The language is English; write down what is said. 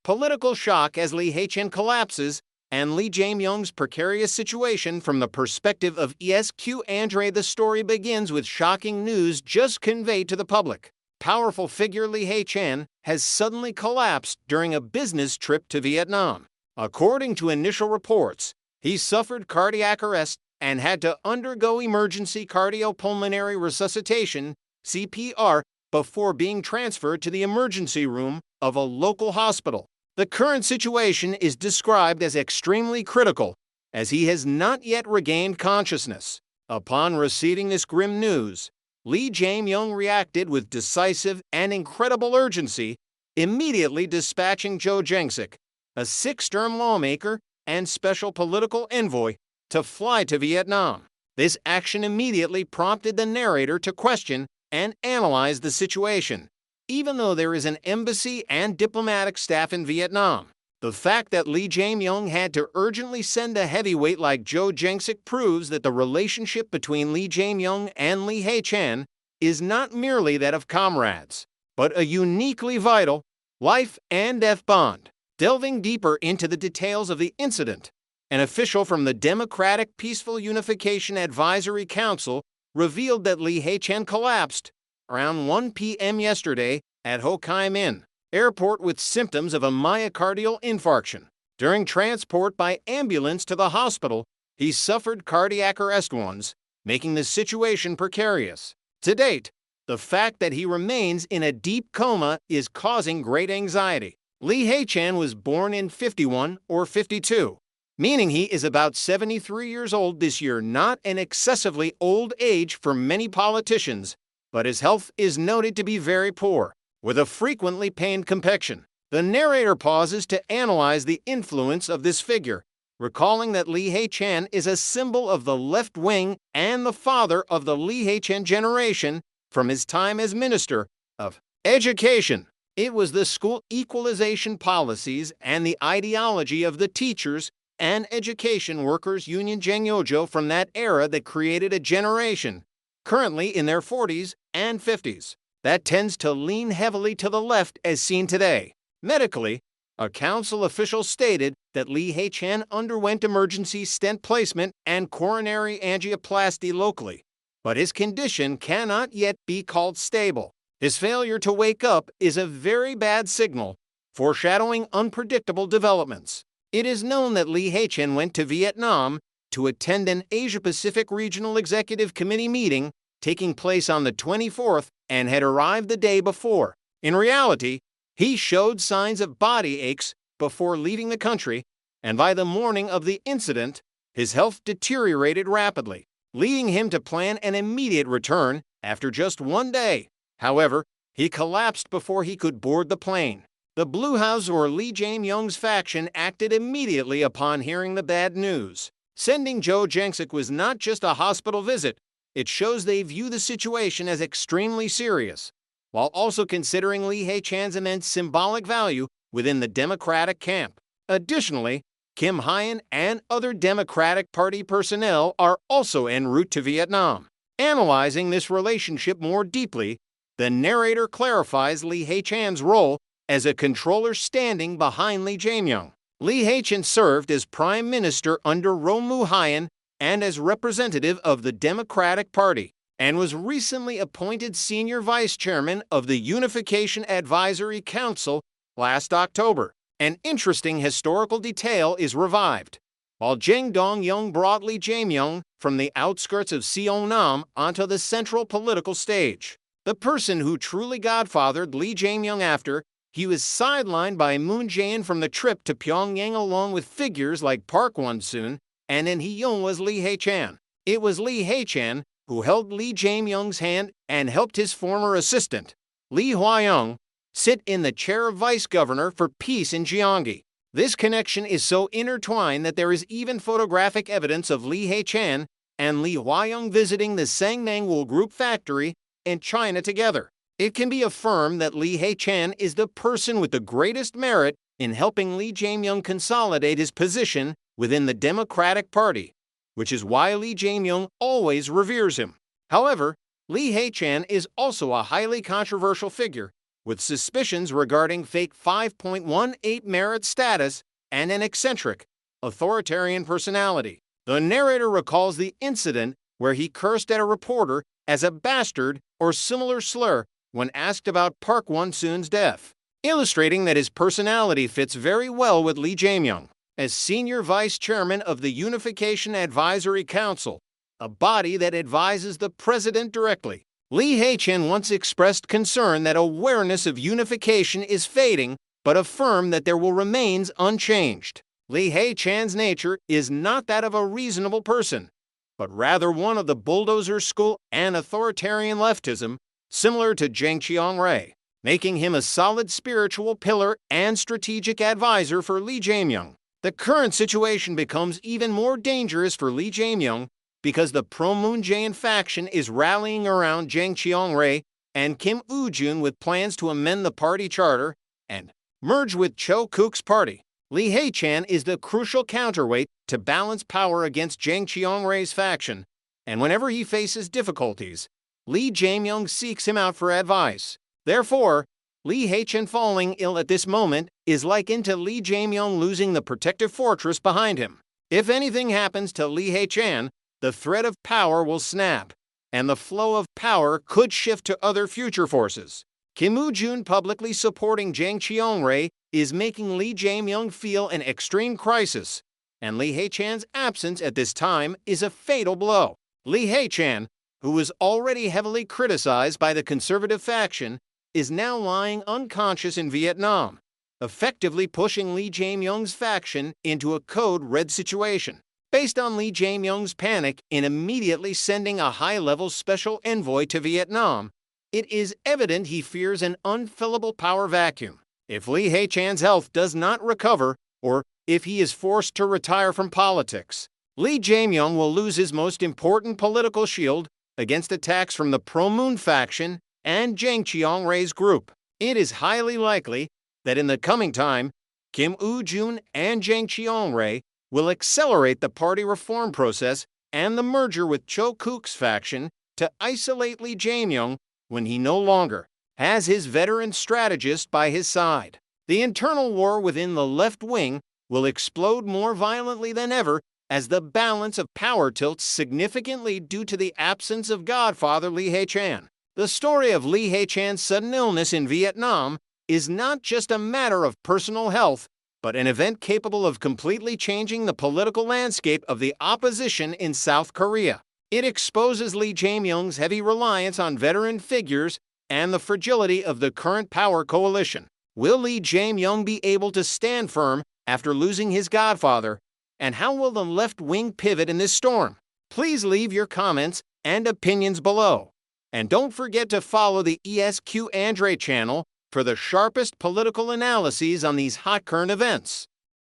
Political shock as Lee Hae-chan collapses, and Lee Jae-myung's precarious situation from the perspective of ESQ Andre. The story begins with shocking news just conveyed to the public. Powerful figure Lee Hae-chan has suddenly collapsed during a business trip to Vietnam. According to initial reports, he suffered cardiac arrest and had to undergo emergency cardiopulmonary resuscitation (CPR) before being transferred to the emergency room of a local hospital. The current situation is described as extremely critical, as he has not yet regained consciousness. Upon receiving this grim news, Lee Jae-myung reacted with decisive and incredible urgency, immediately dispatching Jo Jae-sik, a six-term lawmaker and special political envoy, to fly to Vietnam. This action immediately prompted the narrator to question and analyze the situation. Even though there is an embassy and diplomatic staff in Vietnam, the fact that Lee Jae-myung had to urgently send a heavyweight like Jo Jae-sik proves that the relationship between Lee Jae-myung and Lee Hae-chan is not merely that of comrades, but a uniquely vital life and death bond. Delving deeper into the details of the incident, an official from the Democratic Peaceful Unification Advisory Council revealed that Lee Hae-chan collapsed around 1 p.m. yesterday at Ho Chi Minh Airport with symptoms of a myocardial infarction. During transport by ambulance to the hospital, he suffered cardiac arrest once, making the situation precarious. To date, the fact that he remains in a deep coma is causing great anxiety. Lee Hae-chan was born in 51 or 52, meaning he is about 73 years old this year, not an excessively old age for many politicians, but his health is noted to be very poor, with a frequently pained complexion. The narrator pauses to analyze the influence of this figure, recalling that Lee Hae-chan is a symbol of the left wing and the father of the Lee Hae-chan generation from his time as Minister of Education. It was the school equalization policies and the ideology of the Teachers and Education Workers Union Jangyojo from that era that created a generation, currently in their 40s and 50s, that tends to lean heavily to the left as seen today. Medically, a council official stated that Lee Hae-chan underwent emergency stent placement and coronary angioplasty locally, but his condition cannot yet be called stable. His failure to wake up is a very bad signal, foreshadowing unpredictable developments. It is known that Lee Hae-chan went to Vietnam to attend an Asia-Pacific Regional Executive Committee meeting taking place on the 24th and had arrived the day before. In reality, he showed signs of body aches before leaving the country, and by the morning of the incident, his health deteriorated rapidly, leading him to plan an immediate return after just 1 day. However, he collapsed before he could board the plane. The Blue House or Lee Jae-myung's faction acted immediately upon hearing the bad news. Sending Jo Jae-sik was not just a hospital visit. It shows they view the situation as extremely serious, while also considering Lee Hae-chan's immense symbolic value within the Democratic camp. Additionally, Kim Hyun and other Democratic Party personnel are also en route to Vietnam. Analyzing this relationship more deeply, the narrator clarifies Lee Hae-chan's role as a controller standing behind Lee Jae-myung. Lee Hae-chan served as Prime Minister under Roh Moo-hyun and as representative of the Democratic Party, and was recently appointed Senior Vice Chairman of the Unification Advisory Council last October. An interesting historical detail is revived. While Jang Dong-young brought Lee Jae-myung from the outskirts of Seongnam onto the central political stage, the person who truly godfathered Lee Jae-myung after he was sidelined by Moon Jae-in from the trip to Pyongyang along with figures like Park Won-soon and In Hee-young was Lee Hae-chan. It was Lee Hae-chan who held Lee Jae-myung's hand and helped his former assistant, Lee Hwa-young, sit in the chair of vice governor for peace in Gyeonggi. This connection is so intertwined that there is even photographic evidence of Lee Hae-chan and Lee Hwa-young visiting the Sangnam Wool Group factory in China together. It can be affirmed that Lee Hae-chan is the person with the greatest merit in helping Lee Jae-myung consolidate his position within the Democratic Party, which is why Lee Jae-myung always reveres him. However, Lee Hae-chan is also a highly controversial figure, with suspicions regarding fake 5.18 merit status and an eccentric, authoritarian personality. The narrator recalls the incident where he cursed at a reporter as a bastard or similar slur when asked about Park Won-soon's death, illustrating that his personality fits very well with Lee Jae-myung. As senior vice chairman of the Unification Advisory Council, a body that advises the president directly, Lee Hae-chan once expressed concern that awareness of unification is fading, but affirmed that there will remain unchanged. Lee Hae-chan's nature is not that of a reasonable person, but rather one of the bulldozer school and authoritarian leftism, similar to Jang Cheong-rae, making him a solid spiritual pillar and strategic advisor for Lee Jae-myung. The current situation becomes even more dangerous for Lee Jae-myung because the pro-Moon Jae-in faction is rallying around Jang Cheong-rae and Kim Woo-jun with plans to amend the party charter and merge with Cho Kook's party. Lee Hae-chan is the crucial counterweight to balance power against Jang Cheong-rae's faction, and whenever he faces difficulties, Lee Jae-myung seeks him out for advice. Therefore, Lee Hae-chan falling ill at this moment is likened to Lee Jae-myung losing the protective fortress behind him. If anything happens to Lee Hae-chan, the thread of power will snap, and the flow of power could shift to other future forces. Kim Woo-jun publicly supporting Jang Cheong-rae is making Lee Jae-myung feel an extreme crisis, and Lee Hae-chan's absence at this time is a fatal blow. Lee Hae-chan, who was already heavily criticized by the conservative faction, is now lying unconscious in Vietnam, effectively pushing Lee Jae-myung's faction into a code red situation. Based on Lee Jae-myung's panic in immediately sending a high-level special envoy to Vietnam, it is evident he fears an unfillable power vacuum. If Lee Hae-chan's health does not recover, or if he is forced to retire from politics, Lee Jae-myung will lose his most important political shield against attacks from the pro-Moon faction and Jang Cheong-rae's group. It is highly likely that in the coming time, Kim Woo-jun and Jang Cheong-rae will accelerate the party reform process and the merger with Cho Kook's faction to isolate Lee Jae-myung when he no longer has his veteran strategist by his side. The internal war within the left wing will explode more violently than ever as the balance of power tilts significantly due to the absence of Godfather Lee Hae-chan. The story of Lee Hae-chan's sudden illness in Vietnam is not just a matter of personal health, but an event capable of completely changing the political landscape of the opposition in South Korea. It exposes Lee Jae-myung's heavy reliance on veteran figures and the fragility of the current power coalition. Will Lee Jae-myung be able to stand firm after losing his godfather? And how will the left wing pivot in this storm? Please leave your comments and opinions below. And don't forget to follow the ESQ Andre channel for the sharpest political analyses on these hot current events.